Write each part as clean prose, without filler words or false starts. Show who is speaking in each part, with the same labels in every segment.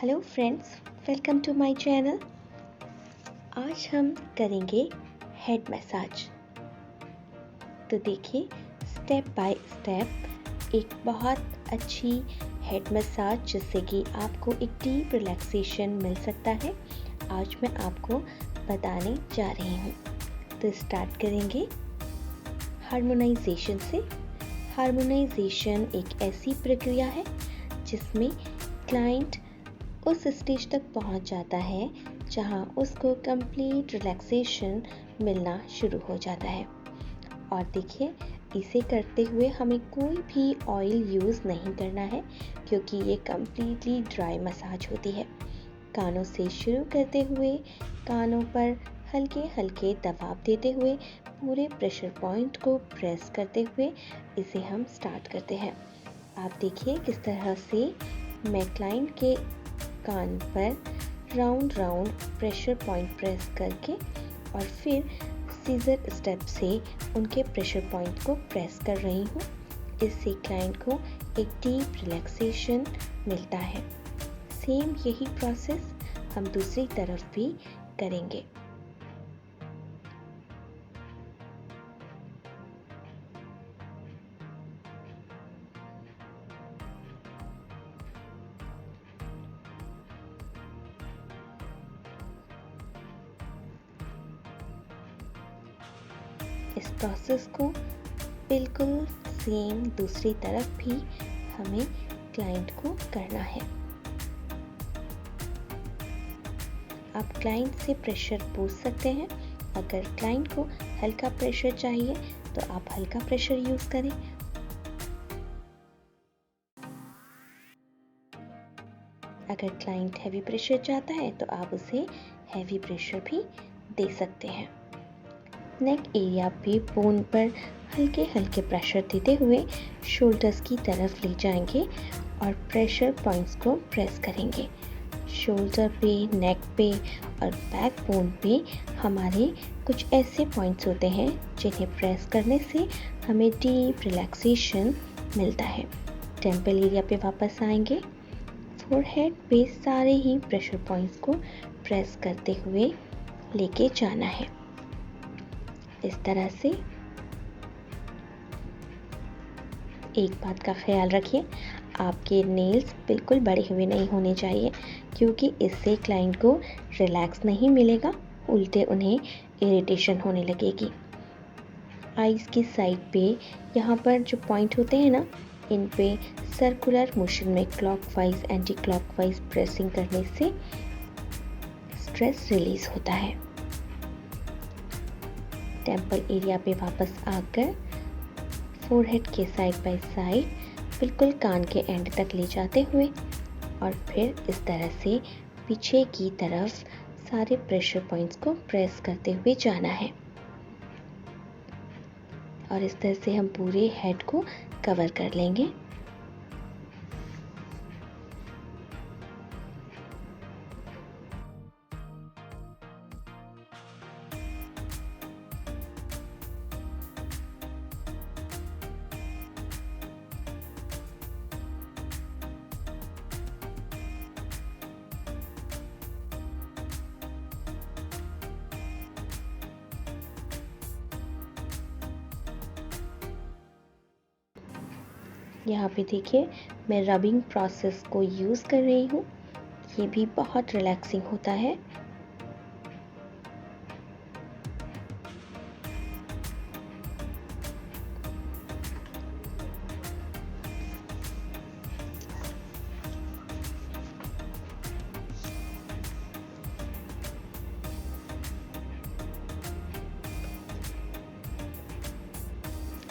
Speaker 1: Hello friends, welcome to my channel. आज हम करेंगे हेड मसाज। तो देखिए, स्टेप बाय स्टेप एक बहुत अच्छी हेड मसाज जिससे कि आपको एक डीप रिलैक्सेशन मिल सकता है, आज मैं आपको बताने जा रही हूँ। तो स्टार्ट करेंगे हार्मोनाइजेशन से। हार्मोनाइजेशन एक ऐसी प्रक्रिया है जिसमें क्लाइंट उस स्टेज तक पहुंच जाता है जहां उसको कंप्लीट रिलैक्सेशन मिलना शुरू हो जाता है। और देखिए, इसे करते हुए हमें कोई भी ऑयल यूज़ नहीं करना है क्योंकि ये कंप्लीटली ड्राई मसाज होती है। कानों से शुरू करते हुए कानों पर हल्के हल्के दबाव देते हुए पूरे प्रेशर पॉइंट को प्रेस करते हुए इसे हम स्टार्ट करते हैं। आप देखिए किस तरह से मैं क्लाइंट के कान पर राउंड प्रेशर पॉइंट प्रेस करके और फिर सीजर स्टेप से उनके प्रेशर पॉइंट को प्रेस कर रही हूँ। इससे क्लाइंट को एक डीप रिलैक्सेशन मिलता है। सेम यही प्रोसेस हम दूसरी तरफ भी करेंगे। इस प्रोसेस को बिल्कुल सेम दूसरी तरफ भी हमें क्लाइंट को करना है। आप क्लाइंट से प्रेशर पूछ सकते हैं। अगर क्लाइंट को हल्का प्रेशर चाहिए तो आप हल्का प्रेशर यूज़ करें। अगर क्लाइंट हैवी प्रेशर चाहता है तो आप उसे हैवी प्रेशर भी दे सकते हैं। नेक एरिया पे बोन पर हल्के हल्के प्रेशर देते हुए शोल्डर्स की तरफ ले जाएंगे और प्रेशर पॉइंट्स को प्रेस करेंगे। शोल्डर पे, नेक पे और बैक बोन पे हमारे कुछ ऐसे पॉइंट्स होते हैं जिन्हें प्रेस करने से हमें डीप रिलैक्सेशन मिलता है। टेम्पल एरिया पे वापस आएंगे। फोरहेड पे सारे ही प्रेशर पॉइंट्स को प्रेस करते हुए लेके जाना है। इस तरह से एक बात का ख्याल रखिए, आपके नेल्स बिल्कुल बड़े हुए नहीं होने चाहिए क्योंकि इससे क्लाइंट को रिलैक्स नहीं मिलेगा, उल्टे उन्हें इरिटेशन होने लगेगी। आईज की साइड पे यहाँ पर जो पॉइंट होते हैं ना, इन पे सर्कुलर मोशन में क्लॉकवाइज एंटी क्लॉकवाइज प्रेसिंग करने से स्ट्रेस रिलीज होता है। टेम्पल एरिया पे वापस आकर फोरहेड के साइड बाय साइड बिल्कुल कान के एंड तक ले जाते हुए और फिर इस तरह से पीछे की तरफ सारे प्रेशर पॉइंट्स को प्रेस करते हुए जाना है। और इस तरह से हम पूरे हेड को कवर कर लेंगे। यहाँ पे देखिए, मैं रबिंग प्रोसेस को यूज़ कर रही हूँ। ये भी बहुत रिलैक्सिंग होता है।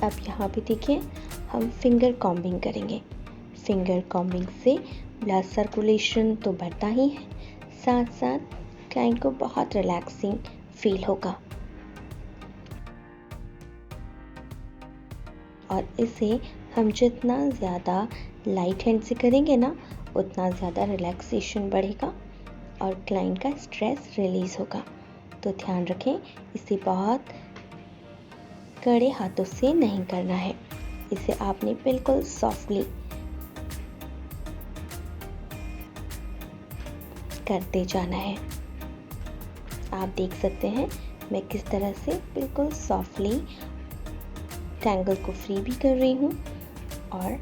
Speaker 1: अब यहाँ पे देखिए, हम फिंगर कॉम्बिंग करेंगे। फिंगर कॉम्बिंग से ब्लड सर्कुलेशन तो बढ़ता ही है, साथ साथ क्लाइंट को बहुत रिलैक्सिंग फील होगा। और इसे हम जितना ज़्यादा लाइट हैंड से करेंगे ना, उतना ज़्यादा रिलैक्सेशन बढ़ेगा और क्लाइंट का स्ट्रेस रिलीज़ होगा। तो ध्यान रखें, इसे बहुत कड़े हाथों से नहीं करना है। इसे आपने बिल्कुल सॉफ्टली करते जाना है। आप देख सकते हैं मैं किस तरह से बिल्कुल सॉफ्टली टैंगल को फ्री भी कर रही हूँ और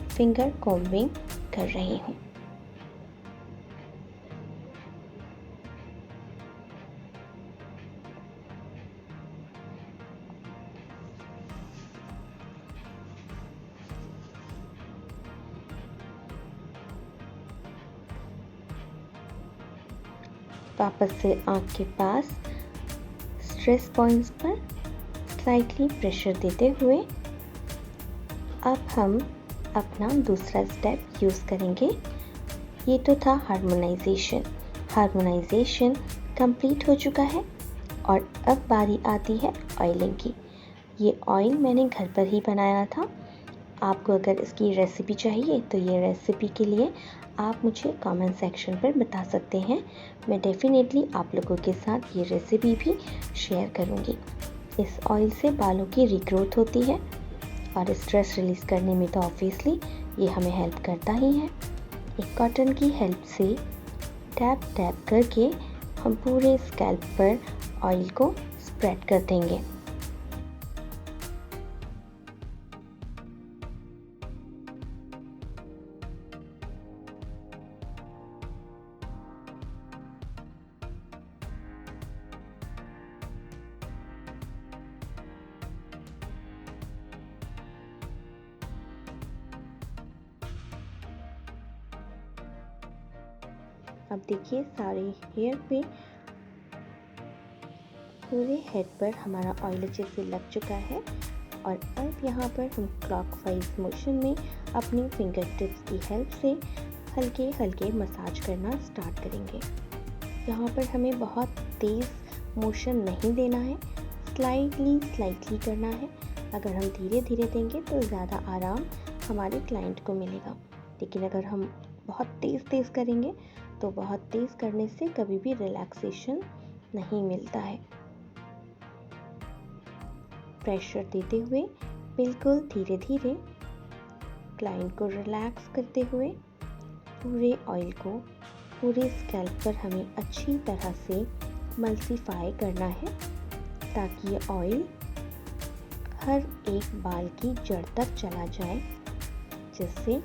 Speaker 1: फिंगर कॉम्बिंग कर रही हूँ। वापस से आँख के पास स्ट्रेस पॉइंट्स पर स्लाइटली प्रेशर देते हुए अब हम अपना दूसरा स्टेप यूज़ करेंगे। ये तो था हार्मोनाइजेशन। हार्मोनाइजेशन कंप्लीट हो चुका है और अब बारी आती है ऑयलिंग की। ये ऑयल मैंने घर पर ही बनाया था। आपको अगर इसकी रेसिपी चाहिए तो ये रेसिपी के लिए आप मुझे कमेंट सेक्शन पर बता सकते हैं। मैं डेफिनेटली आप लोगों के साथ ये रेसिपी भी शेयर करूँगी। इस ऑयल से बालों की रीग्रोथ होती है और स्ट्रेस रिलीज़ करने में तो ऑब्वियसली ये हमें हेल्प करता ही है। एक कॉटन की हेल्प से टैप टैप करके हम पूरे स्कैल्प पर ऑयल को स्प्रेड कर देंगे। अब देखिए सारे हेयर पे पूरे हेड पर हमारा ऑयल अच्छे से लग चुका है और अब यहाँ पर हम क्लॉकवाइज मोशन में अपनी फिंगर टिप्स की हेल्प से हल्के हल्के मसाज करना स्टार्ट करेंगे। यहाँ पर हमें बहुत तेज़ मोशन नहीं देना है, स्लाइटली करना है। अगर हम धीरे धीरे देंगे तो ज़्यादा आराम हमारे क्लाइंट को मिलेगा, लेकिन अगर हम बहुत तेज़ करेंगे तो बहुत तेज़ करने से कभी भी रिलैक्सेशन नहीं मिलता है। प्रेशर देते हुए बिल्कुल धीरे धीरे क्लाइंट को रिलैक्स करते हुए पूरे ऑयल को पूरे स्कैल्प पर हमें अच्छी तरह से मल्टीफाई करना है ताकि ये ऑयल हर एक बाल की जड़ तक चला जाए, जिससे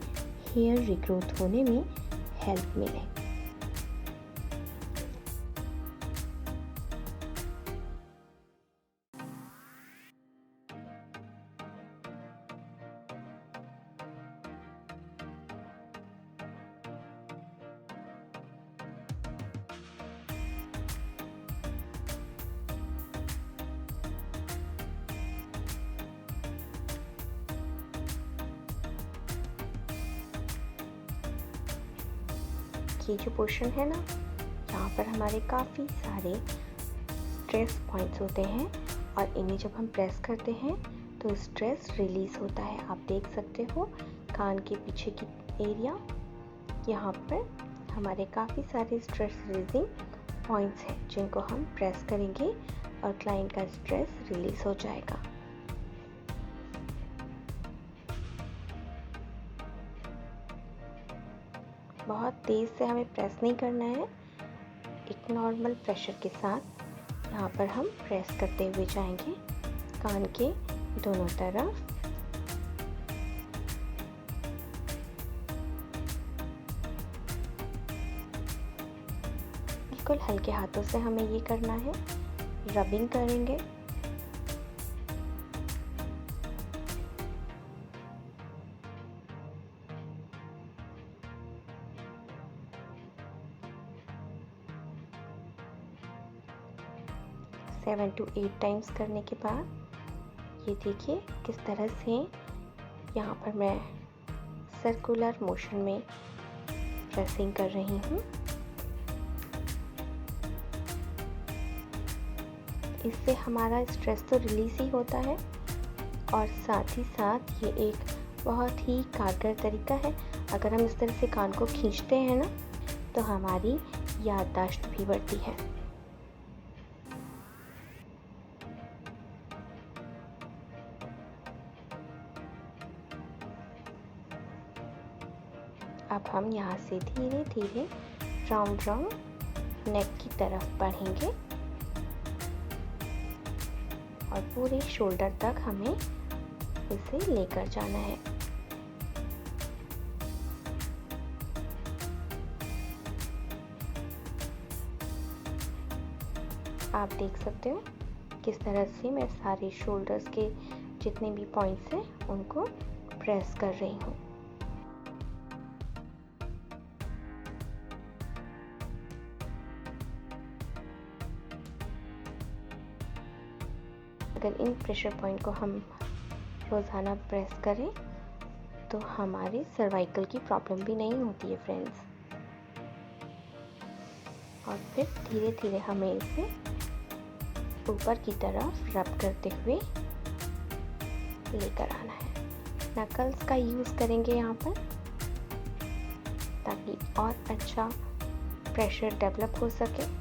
Speaker 1: हेयर रिग्रोथ होने में हेल्प मिले। ये जो पोर्शन है ना, यहाँ पर हमारे काफ़ी सारे स्ट्रेस पॉइंट्स होते हैं और इन्हें जब हम प्रेस करते हैं तो स्ट्रेस रिलीज़ होता है। आप देख सकते हो कान के पीछे की एरिया, यहाँ पर हमारे काफ़ी सारे स्ट्रेस रिलीजिंग पॉइंट्स हैं जिनको हम प्रेस करेंगे और क्लाइंट का स्ट्रेस रिलीज़ हो जाएगा। बहुत तेज़ से हमें प्रेस नहीं करना है, एक नॉर्मल प्रेशर के साथ यहाँ पर हम प्रेस करते हुए जाएंगे कान के दोनों तरफ। बिल्कुल हल्के हाथों से हमें ये करना है, रबिंग करेंगे। सेवन टू 8 टाइम्स करने के बाद ये देखिए किस तरह से यहाँ पर मैं सर्कुलर मोशन में प्रेसिंग कर रही हूँ। इससे हमारा स्ट्रेस तो रिलीज़ ही होता है और साथ ही साथ ये एक बहुत ही कारगर तरीका है। अगर हम इस तरह से कान को खींचते हैं ना तो हमारी याददाश्त भी बढ़ती है। अब हम यहाँ से धीरे धीरे राउंड राउंड नेक की तरफ बढ़ेंगे और पूरे शोल्डर तक हमें इसे लेकर जाना है। आप देख सकते हो किस तरह से मैं सारे शोल्डर्स के जितने भी पॉइंट्स हैं उनको प्रेस कर रही हूँ। अगर इन प्रेशर पॉइंट को हम रोज़ाना प्रेस करें तो हमारे सर्वाइकल की प्रॉब्लम भी नहीं होती है फ्रेंड्स। और फिर धीरे धीरे हमें इसे ऊपर की तरफ रब करते हुए लेकर आना है। नकल्स का यूज़ करेंगे यहाँ पर ताकि और अच्छा प्रेशर डेवलप हो सके।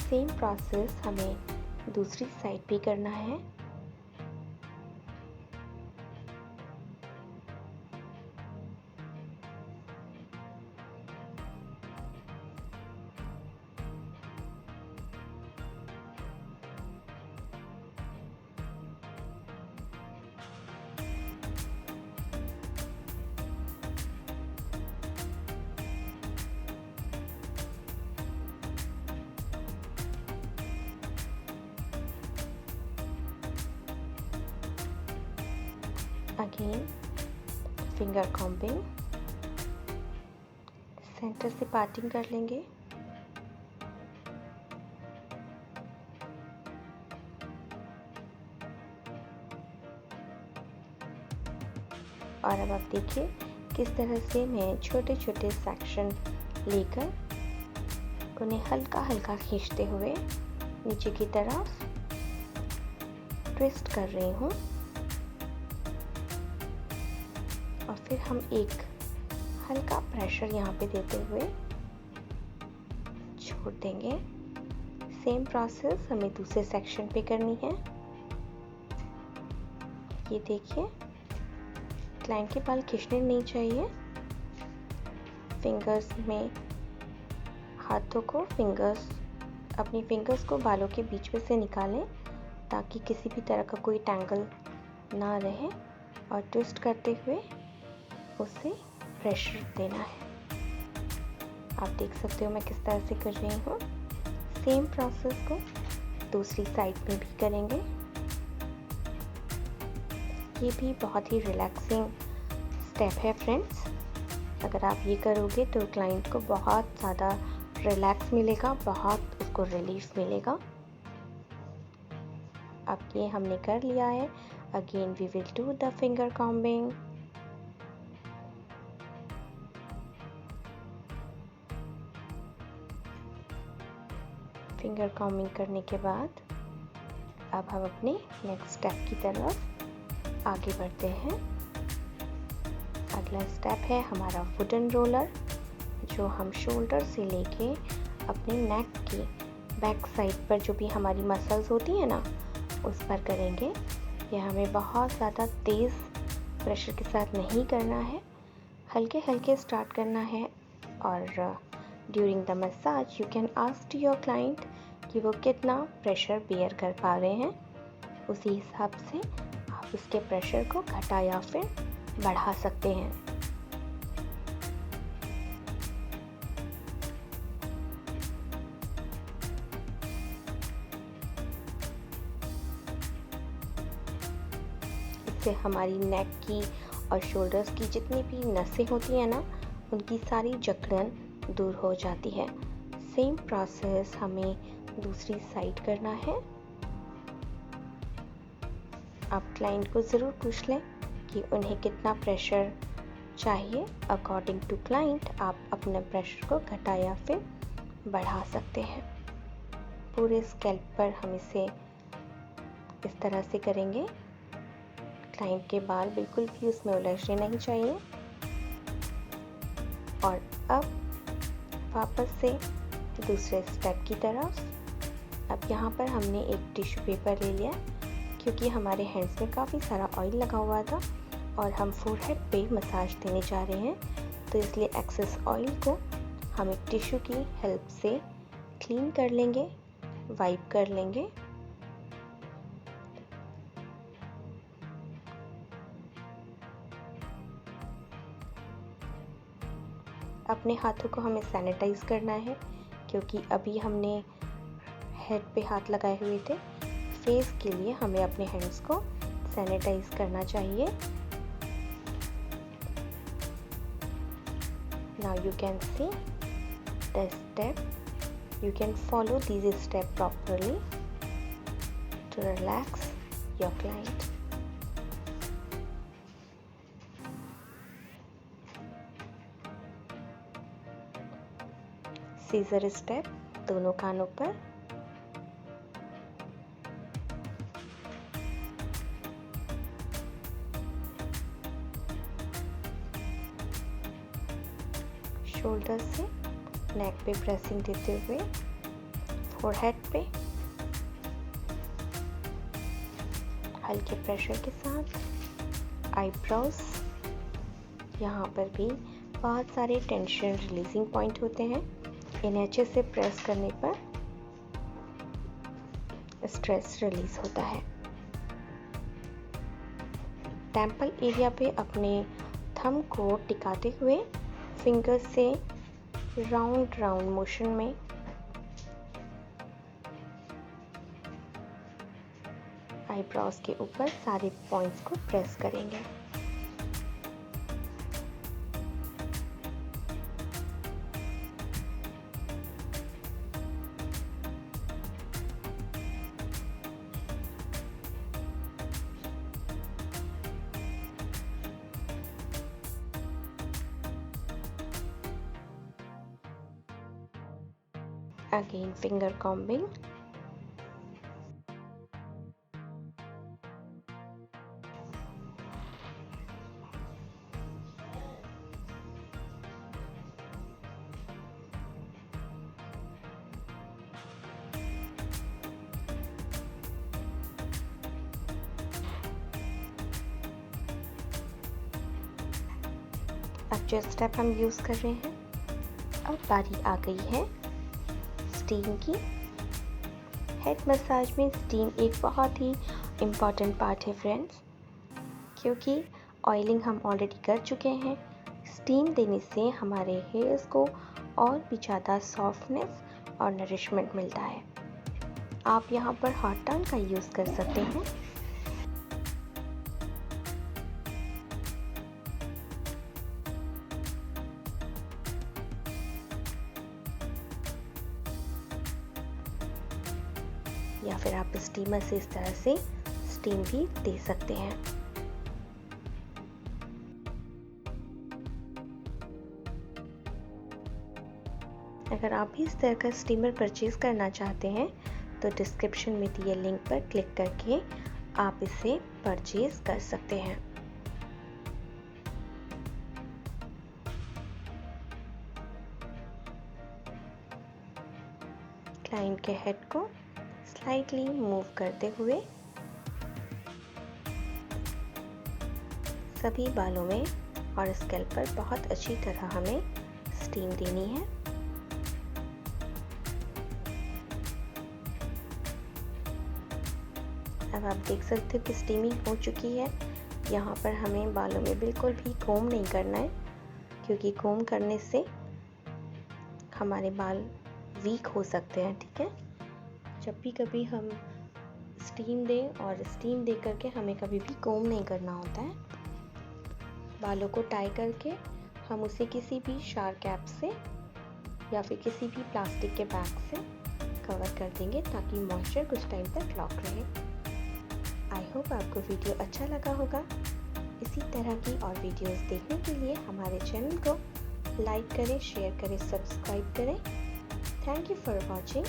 Speaker 1: सेम प्रोसेस हमें दूसरी साइड भी करना है। अगेन फिंगर कॉम्बिंग, सेंटर से पार्टिंग कर लेंगे। और अब आप देखिए किस तरह से मैं छोटे छोटे सेक्शन लेकर उन्हें हल्का हल्का खींचते हुए नीचे की तरफ ट्विस्ट कर रही हूँ। और फिर हम एक हल्का प्रेशर यहाँ पे देते हुए छोड़ देंगे। सेम प्रोसेस हमें दूसरे सेक्शन पे करनी है। ये देखिए क्लाइंट के बाल खींचने नहीं चाहिए। फिंगर्स में अपनी फिंगर्स को बालों के बीच में से निकालें ताकि किसी भी तरह का कोई टैंगल ना रहे और ट्विस्ट करते हुए उसे प्रेशर देना है। आप देख सकते हो मैं किस तरह से कर रही हूँ। सेम प्रोसेस को दूसरी साइड में भी करेंगे। ये भी बहुत ही रिलैक्सिंग स्टेप है फ्रेंड्स। अगर आप ये करोगे तो क्लाइंट को बहुत ज़्यादा रिलैक्स मिलेगा, बहुत उसको रिलीफ मिलेगा। अब ये हमने कर लिया है। Again we will do the finger combing. Finger combing करने के बाद अब हम अपने नेक्स्ट स्टेप की तरफ आगे बढ़ते हैं। अगला स्टेप है हमारा वुडन रोलर, जो हम शोल्डर से लेके अपने नेक की बैक साइड पर जो भी हमारी मसल्स होती है ना उस पर करेंगे। यह हमें बहुत ज़्यादा तेज़ प्रेशर के साथ नहीं करना है, हल्के हल्के स्टार्ट करना है। और during the massage you can ask to your client कि वो कितना प्रेशर बेयर कर पा रहे हैं। उसी हिसाब से आप उसके प्रेशर को घटा या फिर बढ़ा सकते हैं। इससे हमारी नेक की और शोल्डर्स की जितनी भी नसें होती हैं ना उनकी सारी जकड़न दूर हो जाती है। सेम प्रोसेस हमें दूसरी साइड करना है। आप क्लाइंट को ज़रूर पूछ लें कि उन्हें कितना प्रेशर चाहिए। अकॉर्डिंग टू क्लाइंट आप अपने प्रेशर को घटा या फिर बढ़ा सकते हैं। पूरे स्कैल्प पर हम इसे इस तरह से करेंगे। क्लाइंट के बाल बिल्कुल भी उसमें उलझने नहीं चाहिए। और अब वापस से दूसरे स्टेप की तरफ। अब यहाँ पर हमने एक टिश्यू पेपर ले लिया क्योंकि हमारे हैंड्स में काफ़ी सारा ऑयल लगा हुआ था और हम फोरहेड पे मसाज देने जा रहे हैं। तो इसलिए एक्सेस ऑयल को हम एक टिश्यू की हेल्प से क्लीन कर लेंगे, वाइप कर लेंगे। अपने हाथों को हमें सैनिटाइज करना है क्योंकि अभी हमने हेड पे हाथ लगाए हुए थे। फेस के लिए हमें अपने हैंड्स को सैनिटाइज करना चाहिए। Now you can see the step. You can follow these steps properly to relax your client. Scissor step दोनों कानों पर। शोल्डर से नेक पे प्रेसिंग देते हुए फोरहेड पे हल्के प्रेशर के साथ आईब्रोज, यहाँ पर भी बहुत सारे टेंशन रिलीजिंग पॉइंट होते हैं। इन्हें अच्छे से प्रेस करने पर स्ट्रेस रिलीज होता है। टेम्पल एरिया पे अपने थंब को टिकाते हुए फिंगर्स से राउंड राउंड मोशन में आईब्रोज के ऊपर सारे पॉइंट्स को प्रेस करेंगे। Again finger combing. अब जो स्टेप हम यूज कर रहे हैं, अब बारी आ गई है स्टीम की। हेड मसाज में स्टीम एक बहुत ही इम्पॉर्टेंट पार्ट है फ्रेंड्स, क्योंकि ऑयलिंग हम ऑलरेडी कर चुके हैं। स्टीम देने से हमारे हेयर्स को और भी ज़्यादा सॉफ्टनेस और नरिशमेंट मिलता है। आप यहाँ पर हॉट टन का यूज़ कर सकते हैं। या फिर आप स्टीमर से इस तरह से स्टीम भी दे सकते हैं। अगर आप भी इस तरह का स्टीमर परचेज करना चाहते हैं तो डिस्क्रिप्शन में दिए लिंक पर क्लिक करके आप इसे परचेज कर सकते हैं। क्लाइंट के हेड को स्लाइटली मूव करते हुए सभी बालों में और स्कैल्प पर बहुत अच्छी तरह हमें स्टीम देनी है। अब आप देख सकते हो कि स्टीमिंग हो चुकी है। यहाँ पर हमें बालों में बिल्कुल भी कोम नहीं करना है, क्योंकि कोम करने से हमारे बाल वीक हो सकते हैं। ठीक है, जब भी कभी हम स्टीम दें और स्टीम दे करके हमें कभी भी कोम नहीं करना होता है। बालों को टाई करके हम उसे किसी भी शावर कैप से या फिर किसी भी प्लास्टिक के बैग से कवर कर देंगे ताकि मॉइस्चर कुछ टाइम तक लॉक रहे। आई होप आपको वीडियो अच्छा लगा होगा। इसी तरह की और वीडियोस देखने के लिए हमारे चैनल को लाइक करें, शेयर करें, सब्सक्राइब करें। Thank you for watching.